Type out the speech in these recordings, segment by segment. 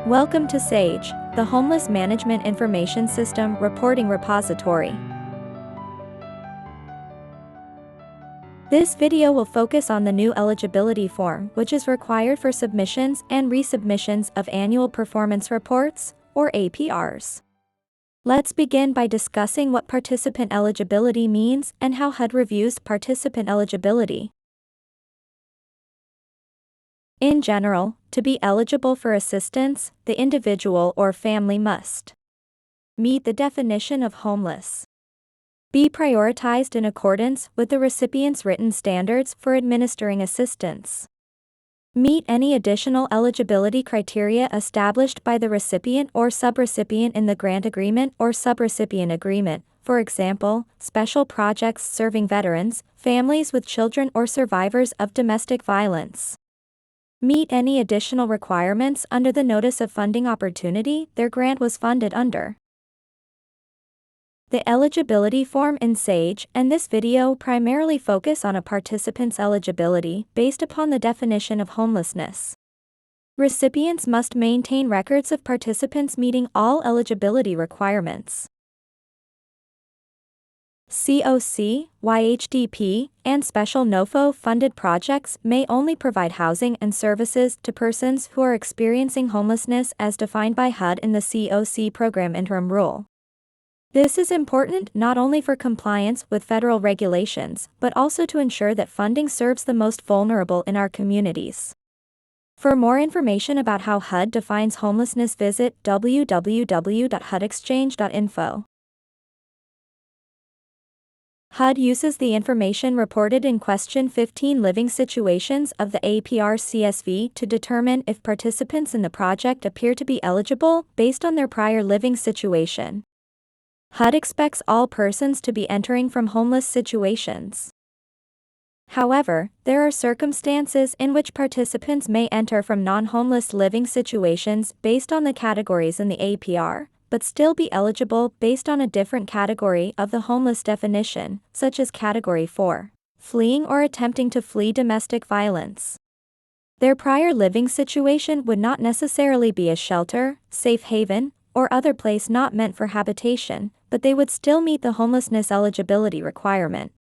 Welcome to SAGE, the Homeless Management Information System Reporting Repository. This video will focus on the new eligibility form, which is required for submissions and resubmissions of annual performance reports, or APRs. Let's begin by discussing what participant eligibility means and how HUD reviews participant eligibility. In general, to be eligible for assistance, the individual or family must meet the definition of homeless, be prioritized in accordance with the recipient's written standards for administering assistance, meet any additional eligibility criteria established by the recipient or subrecipient in the grant agreement or subrecipient agreement, for example, special projects serving veterans, families with children or survivors of domestic violence. Meet any additional requirements under the Notice of Funding Opportunity their grant was funded under. The eligibility form in SAGE and this video primarily focus on a participant's eligibility based upon the definition of homelessness. Recipients must maintain records of participants meeting all eligibility requirements. COC, YHDP, and special NOFO-funded projects may only provide housing and services to persons who are experiencing homelessness as defined by HUD in the COC Program Interim Rule. This is important not only for compliance with federal regulations, but also to ensure that funding serves the most vulnerable in our communities. For more information about how HUD defines homelessness, visit www.hudexchange.info. HUD uses the information reported in Question 15 living situations of the APR CSV to determine if participants in the project appear to be eligible based on their prior living situation. HUD expects all persons to be entering from homeless situations. However, there are circumstances in which participants may enter from non-homeless living situations based on the categories in the APR, but still be eligible based on a different category of the homeless definition, such as Category 4, fleeing or attempting to flee domestic violence. Their prior living situation would not necessarily be a shelter, safe haven, or other place not meant for habitation, but they would still meet the homelessness eligibility requirement.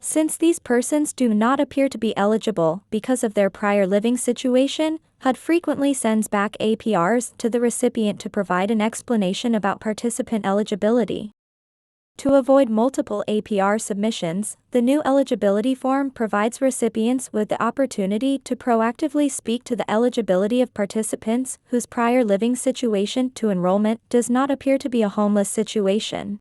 Since these persons do not appear to be eligible because of their prior living situation, HUD frequently sends back APRs to the recipient to provide an explanation about participant eligibility. To avoid multiple APR submissions, the new eligibility form provides recipients with the opportunity to proactively speak to the eligibility of participants whose prior living situation to enrollment does not appear to be a homeless situation.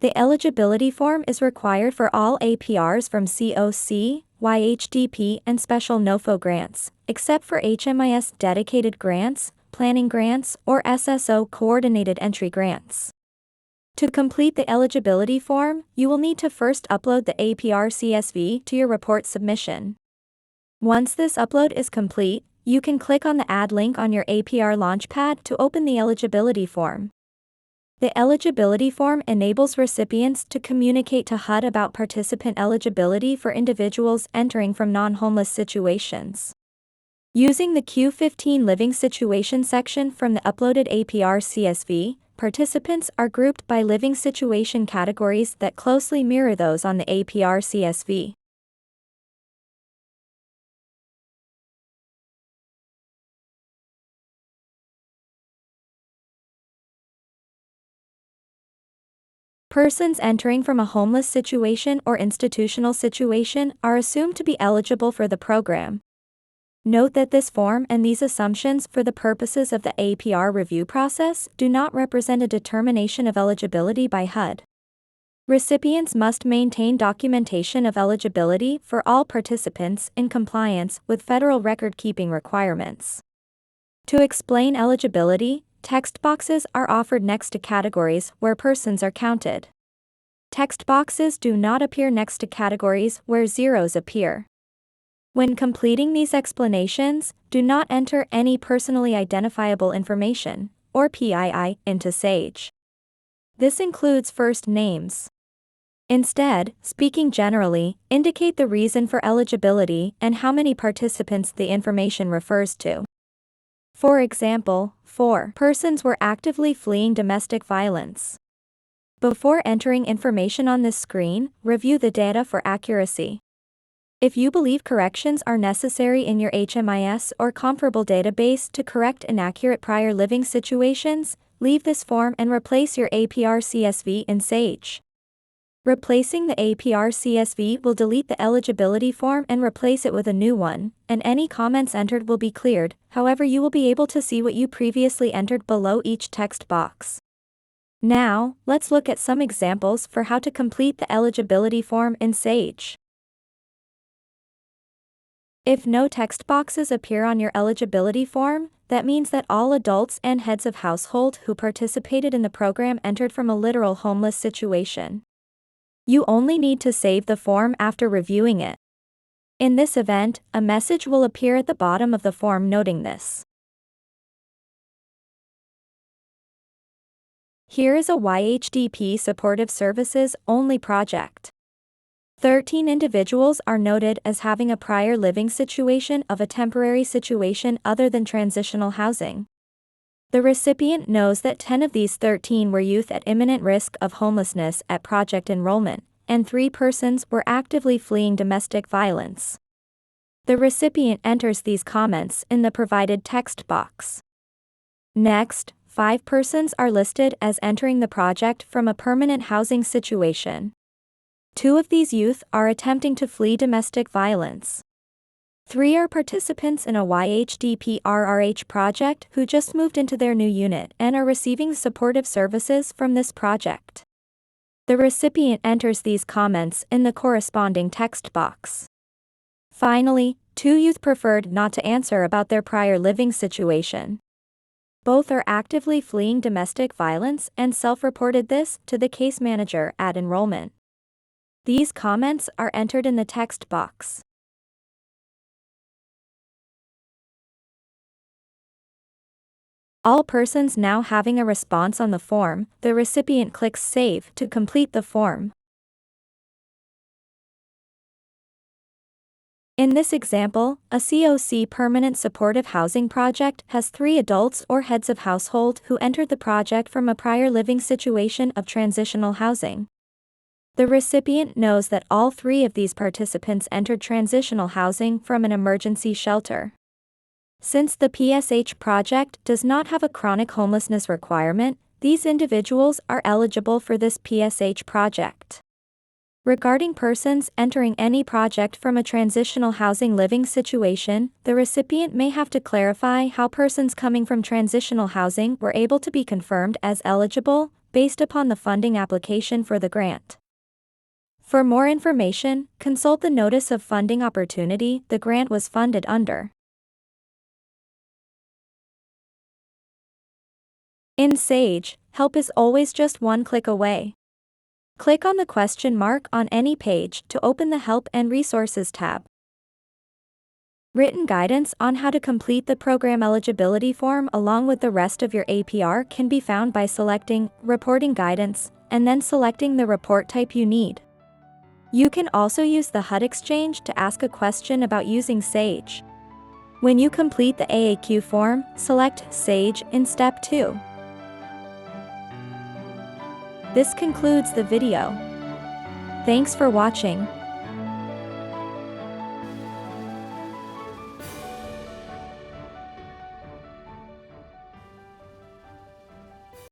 The eligibility form is required for all APRs from COC, YHDP, and special NOFO grants, except for HMIS dedicated grants, planning grants, or SSO coordinated entry grants. To complete the eligibility form, you will need to first upload the APR CSV to your report submission. Once this upload is complete, you can click on the Add link on your APR Launchpad to open the eligibility form. The eligibility form enables recipients to communicate to HUD about participant eligibility for individuals entering from non-homeless situations. Using the Q15 living situation section from the uploaded APR CSV, participants are grouped by living situation categories that closely mirror those on the APR CSV. Persons entering from a homeless situation or institutional situation are assumed to be eligible for the program. Note that this form and these assumptions for the purposes of the APR review process do not represent a determination of eligibility by HUD. Recipients must maintain documentation of eligibility for all participants in compliance with federal record-keeping requirements. To explain eligibility, text boxes are offered next to categories where persons are counted. Text boxes do not appear next to categories where zeros appear. When completing these explanations, do not enter any personally identifiable information, or PII, into SAGE. This includes first names. Instead, speaking generally, indicate the reason for eligibility and how many participants the information refers to. For example, 4 persons were actively fleeing domestic violence. Before entering information on this screen, review the data for accuracy. If you believe corrections are necessary in your HMIS or comparable database to correct inaccurate prior living situations, leave this form and replace your APR CSV in Sage. Replacing the APR CSV will delete the eligibility form and replace it with a new one, and any comments entered will be cleared. However, you will be able to see what you previously entered below each text box. Now, let's look at some examples for how to complete the eligibility form in Sage. If no text boxes appear on your eligibility form, that means that all adults and heads of household who participated in the program entered from a literal homeless situation. You only need to save the form after reviewing it. In this event, a message will appear at the bottom of the form noting this. Here is a YHDP Supportive Services only project. 13 individuals are noted as having a prior living situation of a temporary situation other than transitional housing. The recipient knows that 10 of these 13 were youth at imminent risk of homelessness at project enrollment, and 3 persons were actively fleeing domestic violence. The recipient enters these comments in the provided text box. Next, 5 persons are listed as entering the project from a permanent housing situation. 2 of these youth are attempting to flee domestic violence. 3 are participants in a YHDP RRH project who just moved into their new unit and are receiving supportive services from this project. The recipient enters these comments in the corresponding text box. Finally, 2 youth preferred not to answer about their prior living situation. Both are actively fleeing domestic violence and self-reported this to the case manager at enrollment. These comments are entered in the text box. All persons now having a response on the form, the recipient clicks Save to complete the form. In this example, a COC permanent supportive housing project has 3 adults or heads of household who entered the project from a prior living situation of transitional housing. The recipient knows that all 3 of these participants entered transitional housing from an emergency shelter. Since the PSH project does not have a chronic homelessness requirement, these individuals are eligible for this PSH project. Regarding persons entering any project from a transitional housing living situation, the recipient may have to clarify how persons coming from transitional housing were able to be confirmed as eligible, based upon the funding application for the grant. For more information, consult the Notice of Funding Opportunity the grant was funded under. In Sage, help is always just one click away. Click on the question mark on any page to open the Help and Resources tab. Written guidance on how to complete the program eligibility form along with the rest of your APR can be found by selecting Reporting Guidance and then selecting the report type you need. You can also use the HUD Exchange to ask a question about using Sage. When you complete the AAQ form, select Sage in Step 2. This concludes the video. Thanks for watching.